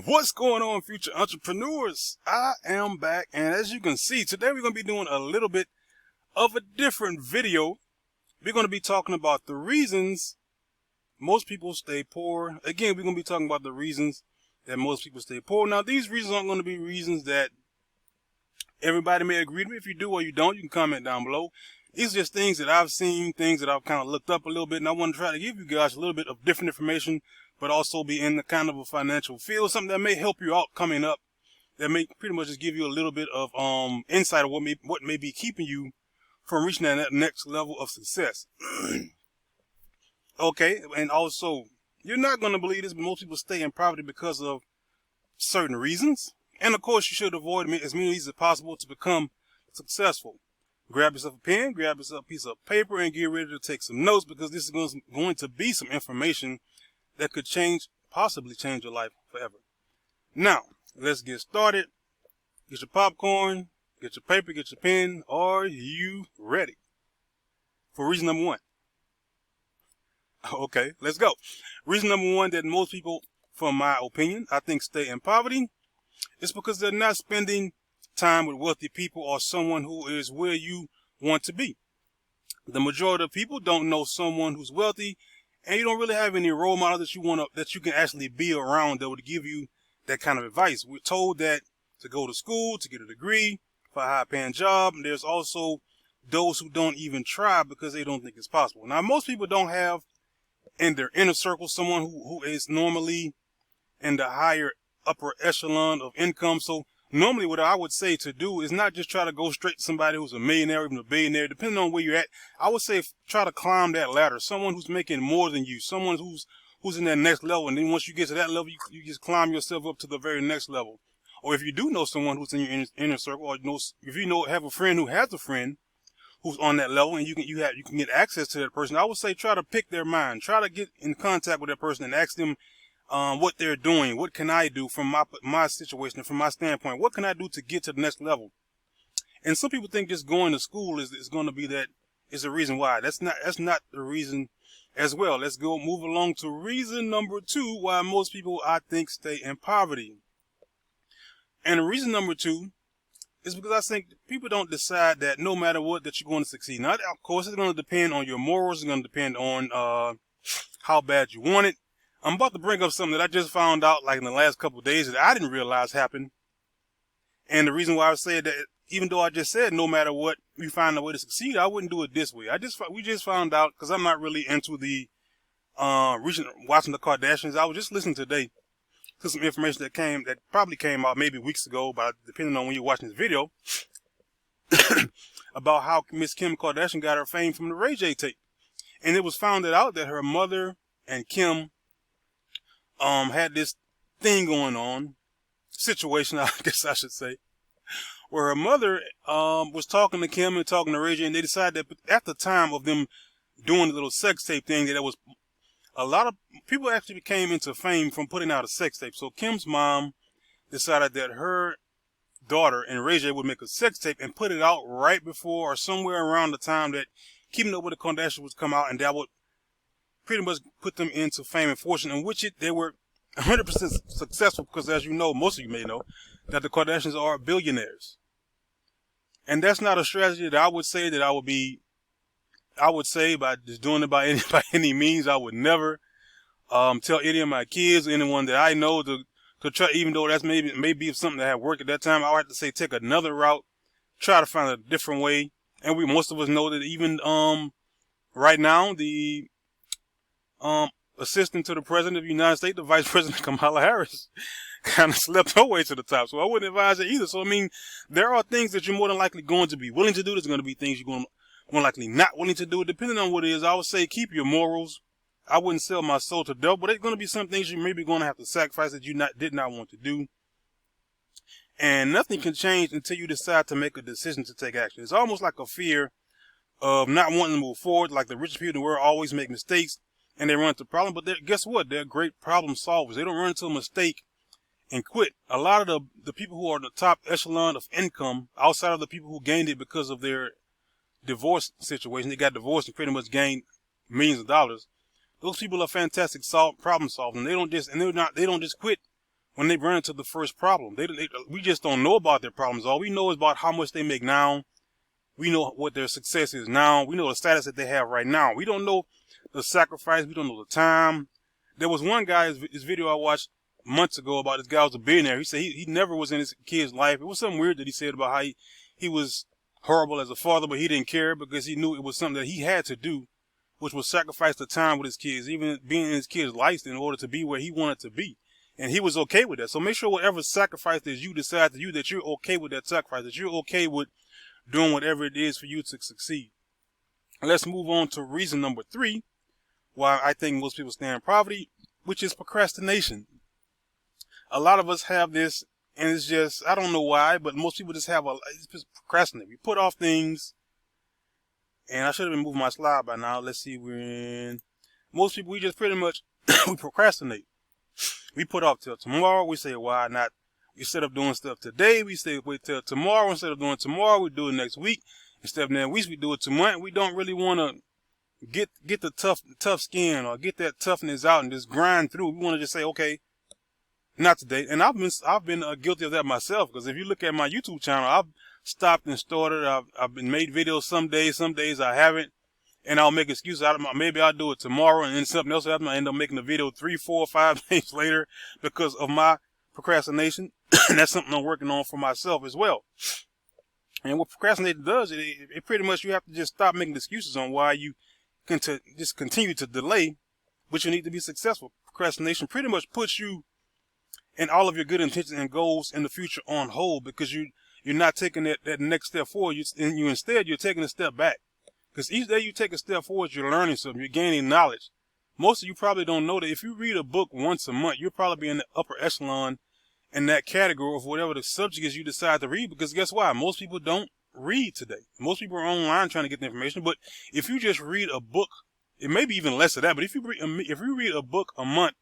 What's going on, future entrepreneurs? I am back, and as you can see, today we're going to be doing a little bit of a different video. We're going to be talking about the reasons most people stay poor. Again, we're going to be talking about the reasons that most people stay poor. Now, these reasons aren't going to be reasons that everybody may agree with. If you do or you don't, you can comment down below. These are just things that I've seen, things that I've kind of looked up a little bit, and I want to try to give you guys a little bit of different information, but also be in the kind of a financial field, something that may help you out coming up, that may pretty much just give you a little bit of insight of what may be keeping you from reaching that next level of success. Okay, and also, you're not going to believe this, but most people stay in poverty because of certain reasons. And of course, you should avoid as many reasons as possible to become successful. Grab yourself a pen, grab yourself a piece of paper, and get ready to take some notes, because this is going to be some information that could possibly change your life forever. Now, let's get started. Get your popcorn, get your paper, get your pen. Are you ready for reason number one? Okay, let's go. Reason number one that most people, from my opinion, I think stay in poverty is because they're not spending time with wealthy people or someone who is where you want to be. The majority of people don't know someone who's wealthy, and you don't really have any role model that you can actually be around that would give you that kind of advice. We're told that to go to school, to get a degree, for a high-paying job. And there's also those who don't even try because they don't think it's possible. Now, most people don't have in their inner circle someone who is normally in the higher upper echelon of income. So normally what I would say to do is not just try to go straight to somebody who's a millionaire or even a billionaire, depending on where you're at. I would say try to climb that ladder. Someone who's making more than you, someone who's in that next level. And then once you get to that level, you just climb yourself up to the very next level. Or if you do know someone who's in your inner circle, or if you have a friend who has a friend who's on that level, and you can get access to that person, I would say try to pick their mind. Try to get in contact with that person and ask them what they're doing. What can I do from my situation, from my standpoint? What can I do to get to the next level? And some people think just going to school is going to be a reason why. That's not the reason as well. Let's move along to reason number two why most people, I think, stay in poverty. And reason number two is because I think people don't decide that no matter what that you're going to succeed. Now, of course, it's going to depend on your morals. It's going to depend on how bad you want it. I'm about to bring up something that I just found out like in the last couple of days that I didn't realize happened. And the reason why I said that, even though I just said no matter what you find a way to succeed, I wouldn't do it this way. We just found out, because I'm not really into the watching the Kardashians. I was just listening today to some information that probably came out maybe weeks ago, but depending on when you're watching this video, about how Miss Kim Kardashian got her fame from the Ray J tape. And it was found out that her mother and Kim had this thing going on, situation, I guess I should say, where her mother was talking to Kim and talking to Ray J, and they decided that at the time of them doing the little sex tape thing, that it was a lot of people actually came into fame from putting out a sex tape. So Kim's mom decided that her daughter and Ray J would make a sex tape and put it out right before or somewhere around the time that Keeping Up with the Kardashians would come out, and that would pretty much put them into fame and fortune, in which they were 100% successful, because as you know, most of you may know, that the Kardashians are billionaires. And that's not a strategy that I would say by just doing it by any means. I would never tell any of my kids, anyone that I know, to try, even though that's maybe something that had worked at that time. I would have to say take another route, try to find a different way. And most of us know that even right now, the assistant to the president of the United States, the Vice President Kamala Harris, kind of slept her way to the top. So I wouldn't advise it either. So I mean, there are things that you're more than likely going to be willing to do. There's going to be things you're going to more likely not willing to do. Depending on what it is, I would say keep your morals. I wouldn't sell my soul to devil, but there's going to be some things you maybe going to have to sacrifice that you did not want to do. And nothing can change until you decide to make a decision to take action. It's almost like a fear of not wanting to move forward. Like the richest people in the world always make mistakes and they run into problems, but guess what? They're great problem solvers. They don't run into a mistake and quit. A lot of the people who are in the top echelon of income, outside of the people who gained it because of their divorce situation, they got divorced and pretty much gained millions of dollars. Those people are fantastic problem solving. They don't just quit when they run into the first problem. We just don't know about their problems. All we know is about how much they make now. We know what their success is now. We know the status that they have right now. We don't know the sacrifice. We don't know the time. There was one guy, his video I watched months ago about this guy was a billionaire. He said he never was in his kid's life. It was something weird that he said about how he was horrible as a father, but he didn't care because he knew it was something that he had to do, which was sacrifice the time with his kids, even being in his kids' life in order to be where he wanted to be. And he was okay with that. So make sure whatever sacrifice that you decide to do, that you're okay with that sacrifice, that you're okay with doing whatever it is for you to succeed. Let's move on to reason number 3, why I think most people stay in poverty, which is procrastination. A lot of us have this, and it's just, I don't know why, but most people just just procrastinate. We put off things, and I should have been moving my slide by now. Let's see, most people, we just pretty much, we procrastinate. We put off till tomorrow. We say, why not? Instead of doing stuff today, we say wait till tomorrow. Instead of doing tomorrow, we do it next week. Instead of next week, we do it tomorrow. We don't really want to get the tough skin or get that toughness out and just grind through. We want to just say, okay, not today. And I've been guilty of that myself, because if you look at my YouTube channel, I've stopped and started. I've been made videos some days I haven't, and I'll make excuses out of maybe I'll do it tomorrow, and then something else happens. I end up making the video 3, 4, 5 days later because of my procrastination. And that's something I'm working on for myself as well. And what procrastinating does, it pretty much, you have to just stop making excuses on why you can just continue to delay, but you need to be successful. Procrastination pretty much puts you and all of your good intentions and goals in the future on hold, because you're not taking that next step forward. Instead, you're taking a step back. Because each day you take a step forward, you're learning something, you're gaining knowledge. Most of you probably don't know that if you read a book once a month, you'll probably be in the upper echelon in that category of whatever the subject is you decide to read. Because guess why? Most people don't read today. Most people are online trying to get the information. But if you just read a book, it may be even less of that. But if you read a book a month,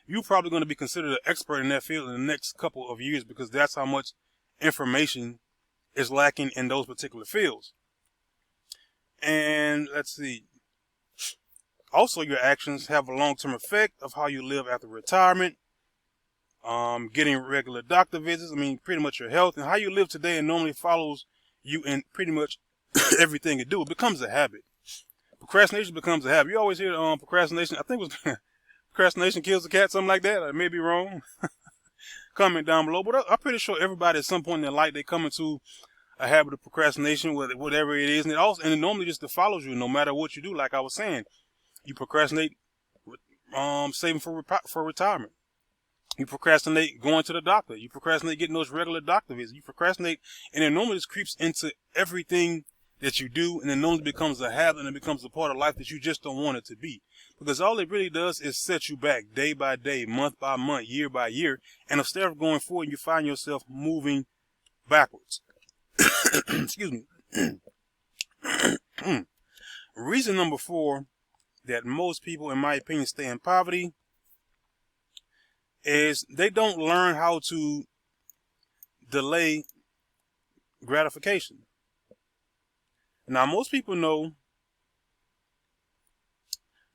you're probably going to be considered an expert in that field in the next couple of years, because that's how much information is lacking in those particular fields. And let's see. Also, your actions have a long-term effect of how you live after retirement. Getting regular doctor visits. Pretty much your health and how you live today, and normally follows you in pretty much everything you do. It becomes a habit. Procrastination becomes a habit. You always hear procrastination. I think it was procrastination kills the cat, something like that. I may be wrong. Comment down below. But I'm pretty sure everybody at some point in their life, they come into a habit of procrastination, whatever it is, and it normally just follows you no matter what you do. Like I was saying, you procrastinate saving for retirement. You procrastinate going to the doctor. You procrastinate getting those regular doctor visits. You procrastinate, and it normally just creeps into everything that you do, and it normally becomes a habit, and it becomes a part of life that you just don't want it to be. Because all it really does is set you back day by day, month by month, year by year, and instead of going forward, you find yourself moving backwards. Excuse me. Reason number 4 that most people, in my opinion, stay in poverty is they don't learn how to delay gratification. Now, most people know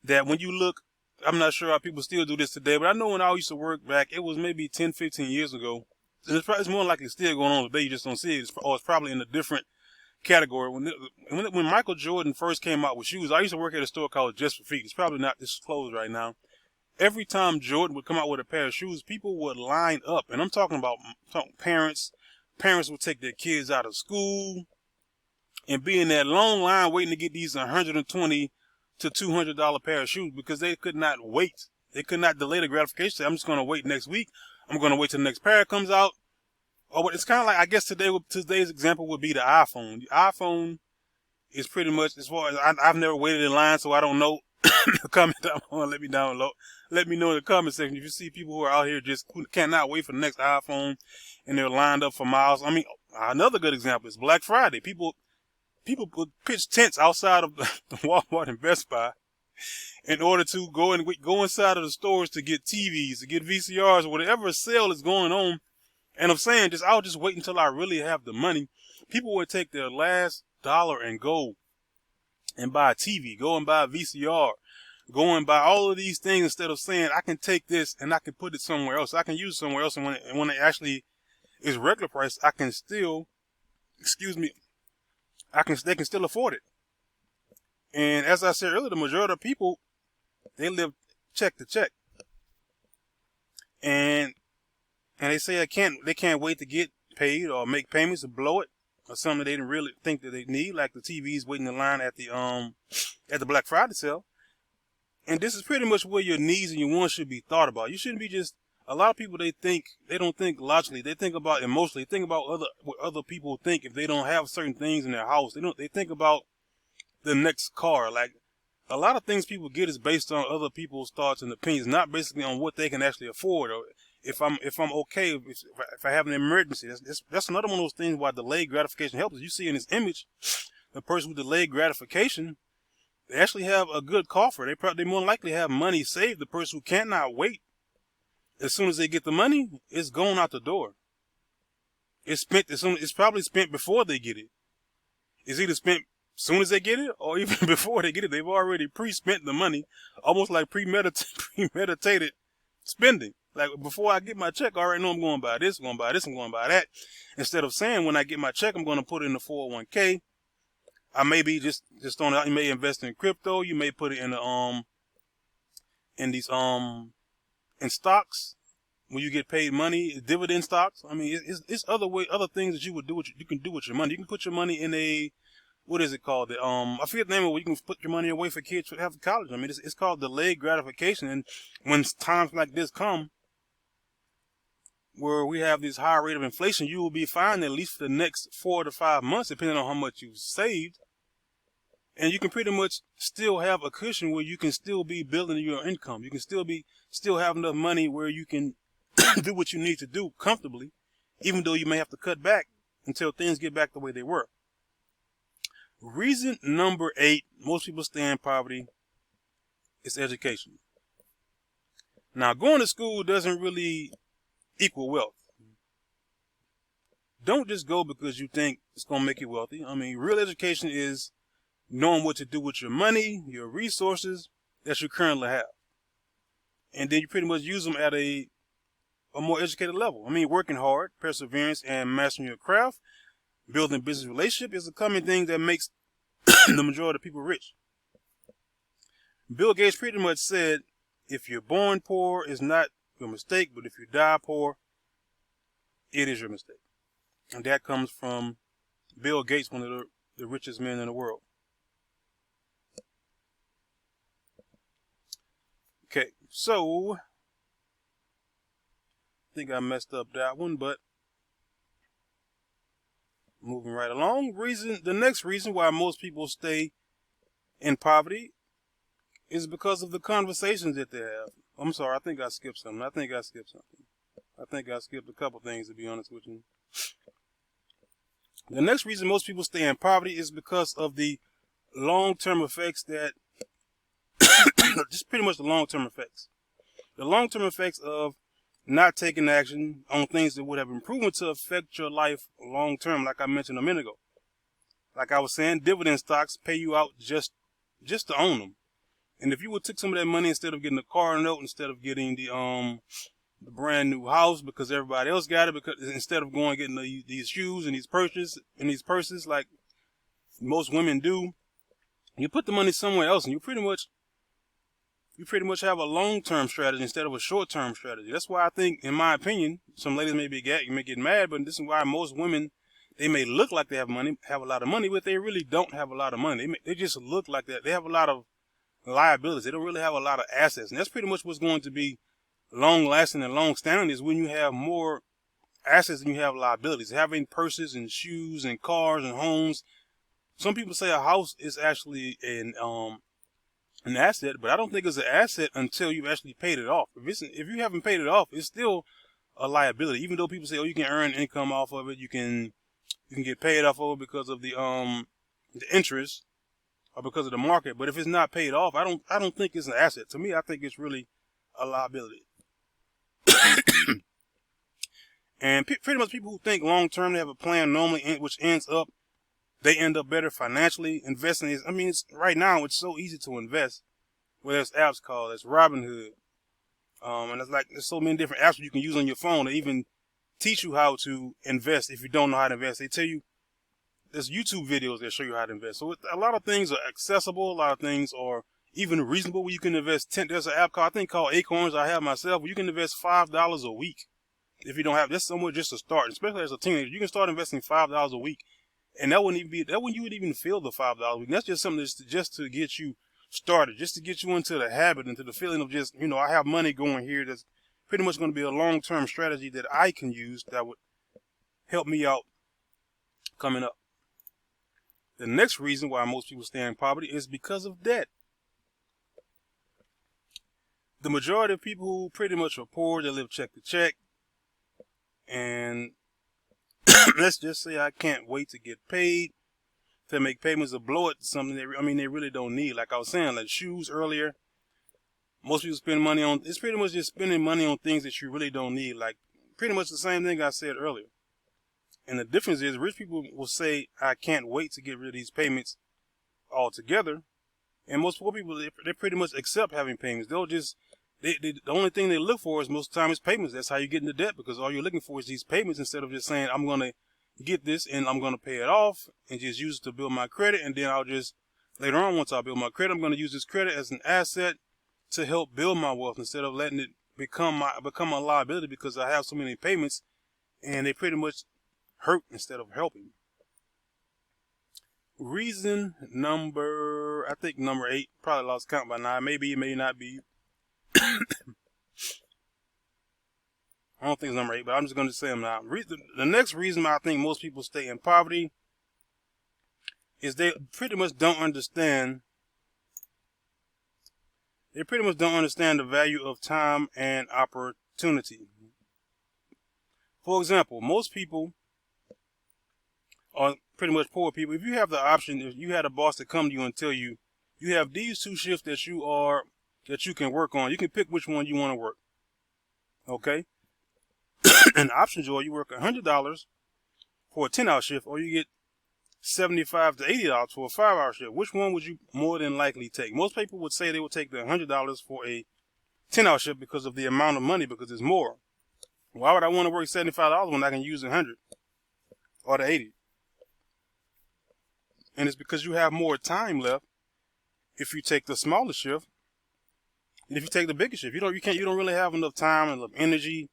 that when you look, I'm not sure how people still do this today, but I know when I used to work back, it was maybe 10, 15 years ago. It's more likely still going on today. You just don't see it. Or it's probably in a different category. When Michael Jordan first came out with shoes, I used to work at a store called Just for Feet. It's probably not, it's closed right now. Every time Jordan would come out with a pair of shoes, people would line up. And I'm talking about parents. Parents would take their kids out of school and be in that long line waiting to get these $120 to $200 pair of shoes, because they could not wait. They could not delay the gratification. I'm just going to wait next week. I'm going to wait till the next pair comes out. Or it's kind of like, I guess today's example would be the iPhone. The iPhone is pretty much, as far as I've never waited in line, so I don't know. Comment down below. Let me down below. Let me know in the comment section if you see people who are out here who cannot wait for the next iPhone, and they're lined up for miles. Another good example is Black Friday. People would pitch tents outside of the Walmart and Best Buy in order to go inside of the stores to get TVs, to get VCRs, or whatever sale is going on. And I'm saying, I'll just wait until I really have the money. People would take their last dollar and go and buy a TV, go and buy a VCR, going by all of these things instead of saying I can take this and I can put it somewhere else. I can use it somewhere else, and when it actually is regular price, I can still, they can still afford it. And as I said earlier, the majority of people, they live check to check, and they say they can't wait to get paid or make payments or blow it or something they didn't really think that they need, like the TVs waiting in line at the Black Friday sale. And this is pretty much where your needs and your wants should be thought about. You shouldn't be just, a lot of people, they don't think logically. They think about emotionally. They think about what other people think if they don't have certain things in their house. They think about the next car. Like, a lot of things people get is based on other people's thoughts and opinions, not basically on what they can actually afford, or if I'm okay, if I have an emergency. That's another one of those things why delayed gratification helps. You see in this image, the person with delayed gratification, they actually have a good coffer. They more likely have money saved. The person who cannot wait, as soon as they get the money, it's going out the door. It's spent it's probably spent before they get it. It's either spent as soon as they get it or even before they get it. They've already pre-spent the money, almost like premeditated spending. Like, before I get my check, I already know I'm going to buy this, I'm going to buy this, I'm going to buy that. Instead of saying when I get my check, I'm going to put it in the 401k. I may be just on it. You may invest in crypto. You may put it in in stocks when you get paid money, dividend stocks. I mean, it's other things that you can do with your money. You can put your money in what is it called? I forget the name of it. You can put your money away for kids to have college. I mean, it's called delayed gratification. And when times like this come, where we have this high rate of inflation, you will be fine at least for the next 4 to 5 months, depending on how much you've saved. And you can pretty much still have a cushion where you can still be building your income. You can still have enough money where you can do what you need to do comfortably, even though you may have to cut back until things get back the way they were. Reason number 8, most people stay in poverty, is education. Now, going to school doesn't really equal wealth. Don't just go because you think it's going to make you wealthy. I mean, real education is knowing what to do with your money, your resources that you currently have. And then you pretty much use them at a more educated level. I mean, working hard, perseverance, and mastering your craft, building business relationship is a common thing that makes the majority of people rich. Bill Gates pretty much said, if you're born poor, it's not your mistake, but if you die poor, it is your mistake. And that comes from Bill Gates, one of the richest men in the world. Okay, so I think I messed up that one, but moving right along. The next reason why most people stay in poverty is because of the conversations that they have. I'm sorry, I think I skipped something. I think I skipped a couple things, to be honest with you. The next reason most people stay in poverty is because of the long-term effects that just pretty much the long-term effects. The long-term effects of not taking action on things that would have improvement to affect your life long-term, like I mentioned a minute ago. Like I was saying, dividend stocks pay you out just to own them. And if you would take some of that money instead of getting a car note, instead of getting the brand new house because everybody else got it, because instead of going and getting these shoes and these purses like most women do, you put the money somewhere else, and you pretty much have a long-term strategy instead of a short-term strategy. That's why I think, in my opinion, some ladies may get mad, but this is why most women, they may look like they have a lot of money, but they really don't have a lot of money. They just look like that. They have a lot of liabilities. They don't really have a lot of assets. And that's pretty much what's going to be long-lasting and long-standing, is when you have more assets than you have liabilities. Having purses and shoes and cars and homes. Some people say a house is actually an asset, but I don't think it's an asset until you've actually paid it off. If you haven't paid it off, it's still a liability. Even though people say, oh, you can earn income off of it, you can get paid off of it because of the interest or because of the market. But if it's not paid off, I don't think it's an asset. To me, I think it's really a liability. And pretty much people who think long term, they have a plan normally, which they end up better financially. Investing is, right now it's so easy to invest. Well, there's apps called there's Robinhood, and there's so many different apps you can use on your phone to even teach you how to invest. If you don't know how to invest, they tell you there's YouTube videos that show you how to invest. So a lot of things are accessible. A lot of things are even reasonable where you can invest there's an app called Acorns I have myself where you can invest $5 a week. If you don't have this somewhere just to start, especially as a teenager, you can start investing $5 a week. And that wouldn't you would even feel the $5 a week. And that's just something that's just to get you started, just to get you into the habit, into the feeling of just, I have money going here. That's pretty much going to be a long-term strategy that I can use that would help me out coming up. The next reason why most people stay in poverty is because of debt. The majority of people who pretty much are poor, they live check to check. And let's just say I can't wait to get paid, to make payments or blow it to something they really don't need. Like I was saying, like shoes earlier. Most people spend money on, it's pretty much just spending money on things that you really don't need. Like pretty much the same thing I said earlier. And the difference is rich people will say, I can't wait to get rid of these payments altogether. And most poor people, they pretty much accept having payments. They'll just, the only thing they look for is most of the time is payments. That's how you get into debt, because all you're looking for is these payments instead of just saying, I'm going to get this and I'm going to pay it off and just use it to build my credit. And then I'll just, later on, once I build my credit, I'm going to use this credit as an asset to help build my wealth instead of letting it become a liability because I have so many payments and they pretty much hurt instead of helping. Reason number 8, probably lost count by now. Maybe it may not be. I don't think it's number 8, but I'm just going to say them now. The next reason I think most people stay in poverty is they pretty much don't understand. They pretty much don't understand the value of time and opportunity. For example, most people are pretty much poor people. If you have the option, if you had a boss to come to you and tell you, you have these 2 shifts that you can work on, you can pick which one you want to work. Okay? And the options are you work $100 for a 10-hour shift, or you get $75 to $80 for a 5-hour shift. Which one would you more than likely take? Most people would say they would take the $100 for a 10-hour shift because of the amount of money, because it's more. Why would I want to work $75 when I can use $100 or the $80? And it's because you have more time left if you take the smaller shift than if you take the bigger shift. You don't really have enough time and enough energy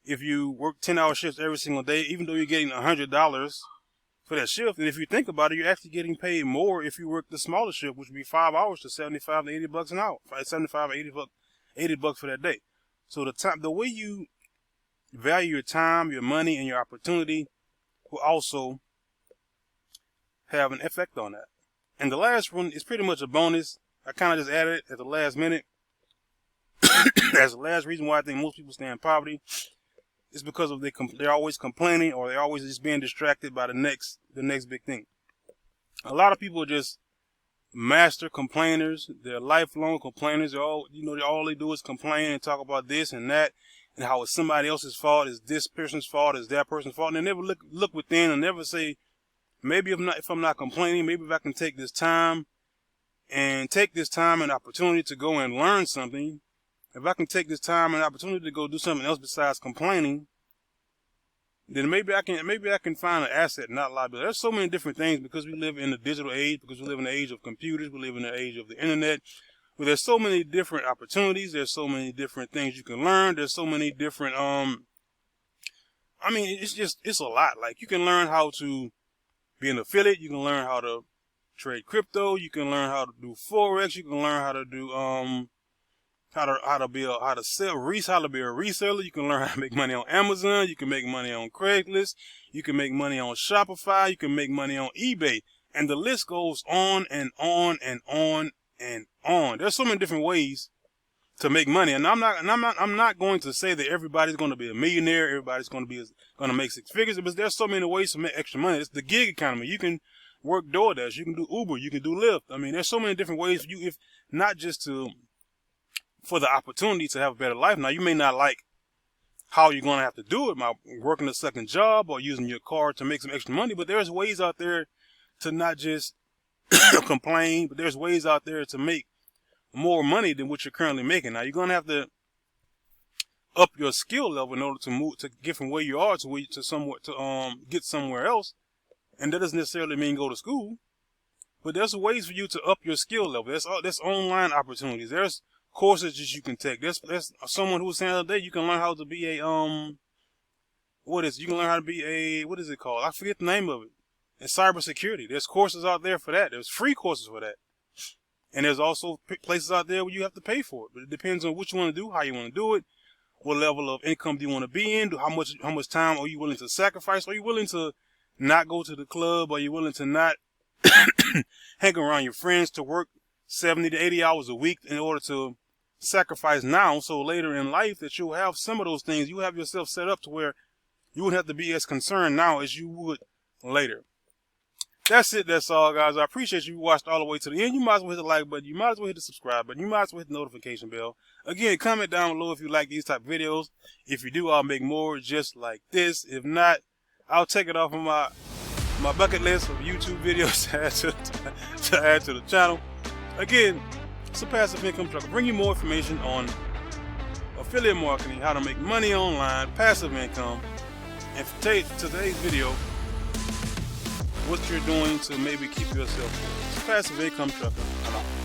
if you work 10-hour shifts every single day, even though you're getting $100 for that shift. And if you think about it, you're actually getting paid more if you work the smaller shift, which would be 5 hours to $75 to $80 an hour, $75 or $80 for that day. So the way you value your time, your money, and your opportunity will also have an effect on that. And the last one is pretty much a bonus. I kind of just added it at the last minute. That's the last reason why I think most people stay in poverty. It's because of they're always complaining, or they're always just being distracted by the next big thing. A lot of people are just master complainers. They're lifelong complainers. All they do is complain and talk about this and that, and how it's somebody else's fault, it's this person's fault, it's that person's fault. And they never look within and never say, maybe if I'm not complaining, maybe if I can take this time and opportunity to go and learn something. If I can take this time and opportunity to go do something else besides complaining, then maybe I can find an asset, not liability. There's so many different things, because we live in the digital age, because we live in the age of computers, we live in the age of the internet, where there's so many different opportunities, there's so many different things you can learn, there's so many different it's a lot. Like, you can learn how to be an affiliate, you can learn how to trade crypto, you can learn how to do forex, you can learn how to do how to be a reseller. You can learn how to make money on Amazon. You can make money on Craigslist. You can make money on Shopify. You can make money on eBay, and the list goes on and on and on and on. There's so many different ways to make money, and I'm not going to say that everybody's going to be a millionaire. Everybody's going to make 6 figures, but there's so many ways to make extra money. It's the gig economy. You can work DoorDash. You can do Uber. You can do Lyft. I mean, there's so many different ways for you, if not just for the opportunity to have a better life. Now, you may not like how you're going to have to do it, by working a second job or using your car to make some extra money, but there's ways out there to not just complain, but there's ways out there to make more money than what you're currently making. Now you're gonna have to up your skill level in order to move to get from where you are to where to somewhere to get somewhere else, and that doesn't necessarily mean go to school. But there's ways for you to up your skill level. There's online opportunities. There's courses that you can take. There's someone who was saying the other day you can learn how to be a you can learn how to be a, what is it called? I forget the name of it. It's cybersecurity. There's courses out there for that. There's free courses for that. And there's also places out there where you have to pay for it. But it depends on what you want to do, how you want to do it, what level of income do you want to be in, how much time are you willing to sacrifice? Are you willing to not go to the club? Are you willing to not hang around your friends, to work 70 to 80 hours a week in order to sacrifice now, so later in life that you'll have some of those things, you have yourself set up to where you wouldn't have to be as concerned now as you would later. That's it. That's all, guys. I appreciate you watched all the way to the end. You might as well hit the like button. You might as well hit the subscribe button. You might as well hit the notification bell. Again, comment down below if you like these type of videos. If you do, I'll make more just like this. If not, I'll take it off of my bucket list of YouTube videos to add to the channel. Again, it's a passive income trucker. Bring you more information on affiliate marketing, how to make money online, passive income, and for today's video, what you're doing to maybe keep yourself. It's a passive income trucker. I'm out.